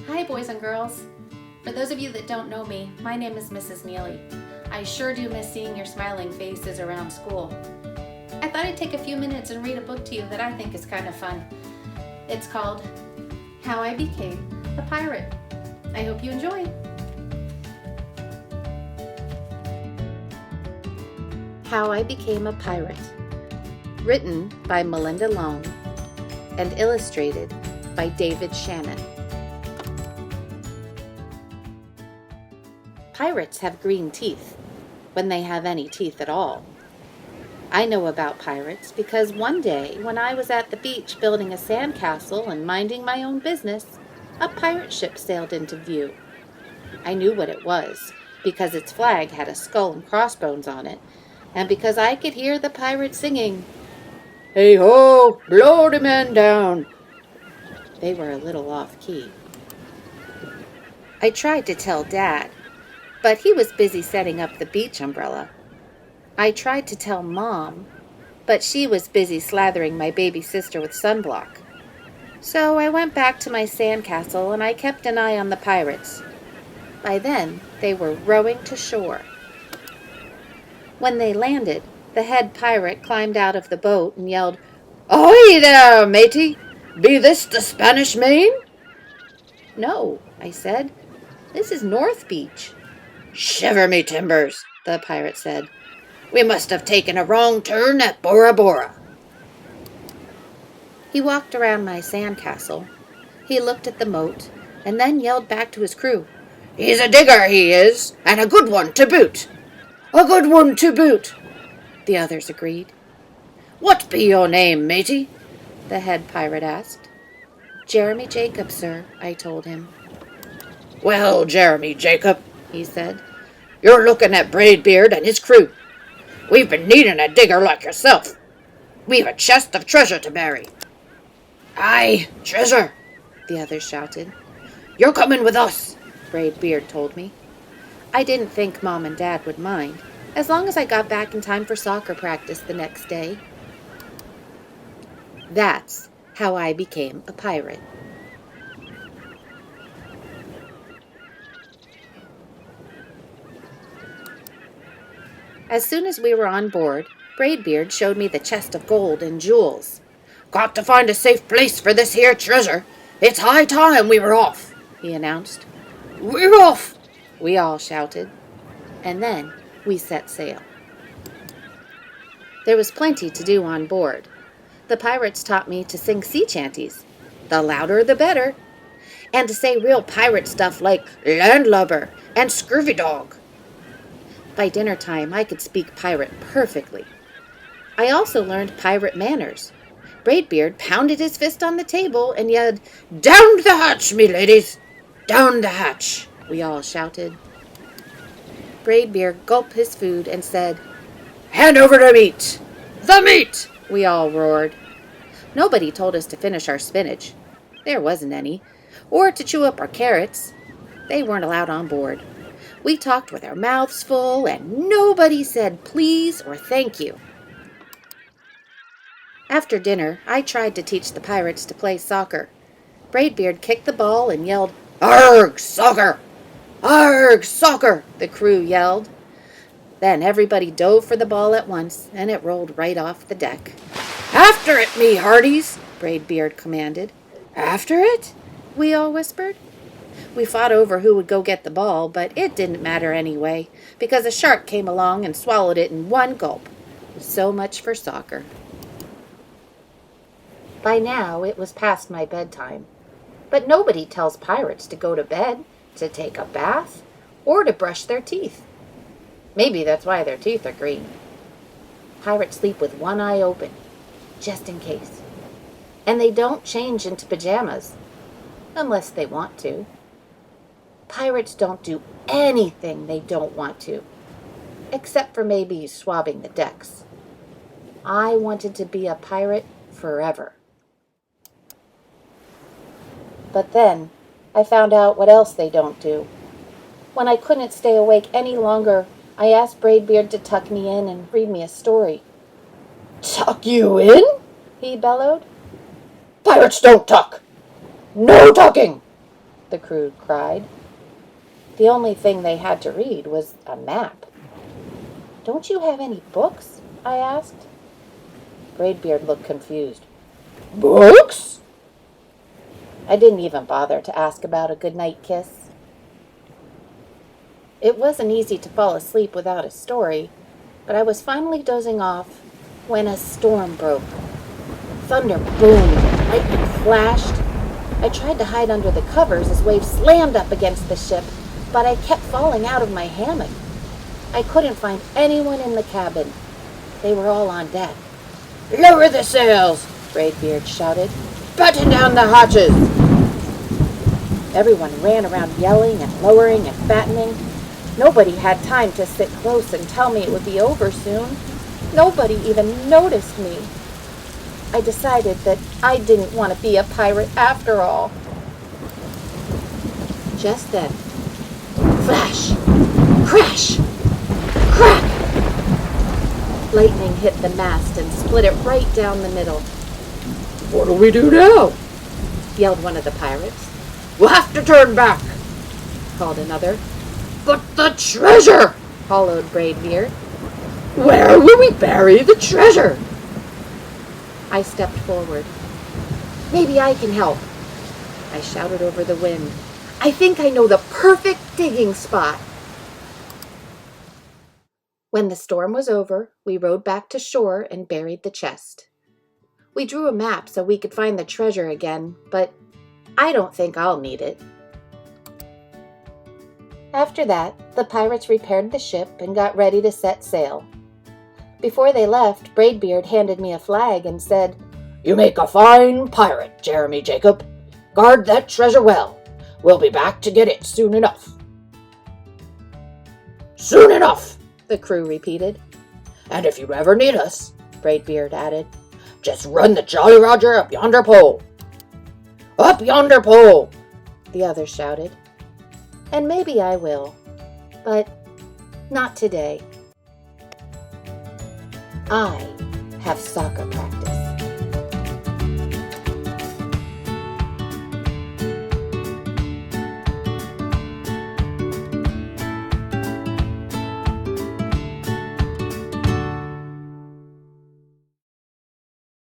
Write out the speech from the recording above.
Hi, boys and girls. For those of you that don't know me, my name is Mrs. Neely. I sure do miss seeing your smiling faces around school. I thought I'd take a few minutes and read a book to you that I think is kind of fun. It's called How I Became a Pirate. I hope you enjoy. How I Became a Pirate. Written by Melinda Long and illustrated by David Shannon. Pirates have green teeth, when they have any teeth at all. I know about pirates because one day when I was at the beach building a sandcastle and minding my own business, a pirate ship sailed into view. I knew what it was because its flag had a skull and crossbones on it, and because I could hear the pirates singing, "Hey ho, blow the men down." They were a little off-key. I tried to tell Dad, but he was busy setting up the beach umbrella. I tried to tell Mom, but she was busy slathering my baby sister with sunblock. So I went back to my sandcastle and I kept an eye on the pirates. By then, they were rowing to shore. When they landed, the head pirate climbed out of the boat and yelled, "Ahoy there, matey! Be this the Spanish Main?" "No," I said. "This is North Beach." "Shiver me timbers," the pirate said. "We must have taken a wrong turn at Bora Bora." He walked around my sandcastle. He looked at the moat and then yelled back to his crew, "He's a digger, he is, and a good one to boot." "A good one to boot," the others agreed. "What be your name, matey?" the head pirate asked. "Jeremy Jacob, sir," I told him. "Well, Jeremy Jacob," he said, "you're looking at Braidbeard and his crew. We've been needing a digger like yourself. We've a chest of treasure to bury." "Aye, treasure," the others shouted. "You're coming with us," Braidbeard told me. I didn't think Mom and Dad would mind, as long as I got back in time for soccer practice the next day. That's how I became a pirate. As soon as we were on board, Braidbeard showed me the chest of gold and jewels. "Got to find a safe place for this here treasure. It's high time we were off," he announced. "We're off," we all shouted. And then we set sail. There was plenty to do on board. The pirates taught me to sing sea chanties. The louder the better. And to say real pirate stuff like landlubber and scurvy dog. By dinner time, I could speak pirate perfectly. I also learned pirate manners. Braidbeard pounded his fist on the table and yelled, "Down the hatch, me ladies! Down the hatch!" we all shouted. Braidbeard gulped his food and said, "Hand over the meat! The meat!" we all roared. Nobody told us to finish our spinach. There wasn't any. Or to chew up our carrots. They weren't allowed on board. We talked with our mouths full, and nobody said please or thank you. After dinner, I tried to teach the pirates to play soccer. Braidbeard kicked the ball and yelled, "Arg, soccer! Arg, soccer!" the crew yelled. Then everybody dove for the ball at once, and it rolled right off the deck. "After it, me hearties!" Braidbeard commanded. "After it?" we all whispered. We fought over who would go get the ball, but it didn't matter anyway, because a shark came along and swallowed it in one gulp. So much for soccer. By now, it was past my bedtime. But nobody tells pirates to go to bed, to take a bath, or to brush their teeth. Maybe that's why their teeth are green. Pirates sleep with one eye open, just in case. And they don't change into pajamas, unless they want to. Pirates don't do anything they don't want to, except for maybe swabbing the decks. I wanted to be a pirate forever. But then, I found out what else they don't do. When I couldn't stay awake any longer, I asked Braidbeard to tuck me in and read me a story. "Tuck you in?" he bellowed. "Pirates don't tuck. No tucking!" the crew cried. The only thing they had to read was a map. Don't you have any books? I asked. Braidbeard looked confused. Books? I didn't even bother to ask about a goodnight kiss. It wasn't easy to fall asleep without a story, but I was finally dozing off when a storm broke. Thunder boomed, lightning flashed. I tried to hide under the covers as waves slammed up against the ship, but I kept falling out of my hammock. I couldn't find anyone in the cabin. They were all on deck. Lower the sails, Braidbeard shouted. Batten down the hatches. Everyone ran around yelling and lowering and battening. Nobody had time to sit close and tell me it would be over soon. Nobody even noticed me. I decided that I didn't want to be a pirate after all. Just then, flash, crash, crack! Lightning hit the mast and split it right down the middle. What do we do now? Yelled one of the pirates. We'll have to turn back, called another. But the treasure, hollowed Braidbeard. Where will we bury the treasure? I stepped forward. Maybe I can help, I shouted over the wind. I think I know the perfect digging spot. When the storm was over, we rowed back to shore and buried the chest. We drew a map so we could find the treasure again, but I don't think I'll need it. After that, the pirates repaired the ship and got ready to set sail. Before they left, Braidbeard handed me a flag and said, You make a fine pirate, Jeremy Jacob. Guard that treasure well. We'll be back to get it soon enough. Soon enough, the crew repeated. And if you ever need us, Braidbeard added, just run the Jolly Roger up yonder pole. Up yonder pole, the others shouted. And maybe I will, but not today. I have soccer practice.